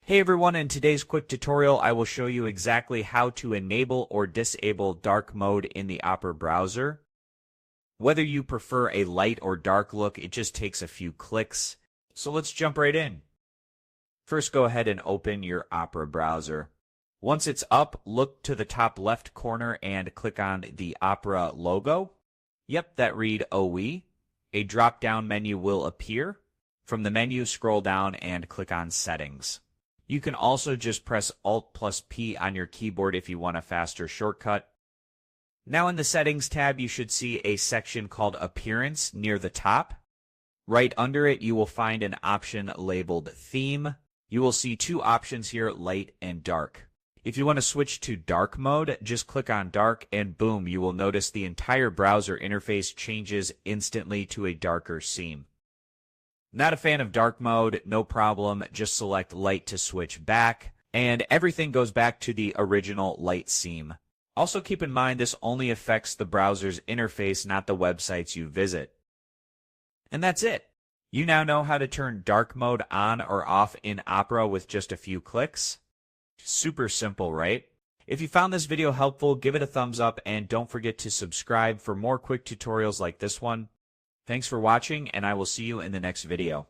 Hey everyone, in today's quick tutorial I will show you exactly how to enable or disable dark mode in the Opera browser. Whether you prefer a light or dark look, it just takes a few clicks. So let's jump right in. First, go ahead and open your Opera browser. Once it's up, look to the top left corner and click on the Opera logo. Yep, that read OE. A drop-down menu will appear. From the menu, scroll down and click on Settings. You can also just press Alt+P on your keyboard if you want a faster shortcut. Now in the Settings tab, you should see a section called Appearance near the top. Right under it, you will find an option labeled Theme. You will see two options here, Light and Dark. If you want to switch to dark mode, just click on Dark and boom, you will notice the entire browser interface changes instantly to a darker theme. Not a fan of dark mode, no problem, just select light to switch back, and everything goes back to the original light theme. Also keep in mind this only affects the browser's interface, not the websites you visit. And that's it. You now know how to turn dark mode on or off in Opera with just a few clicks. Super simple, right? If you found this video helpful, give it a thumbs up and don't forget to subscribe for more quick tutorials like this one. Thanks for watching, and I will see you in the next video.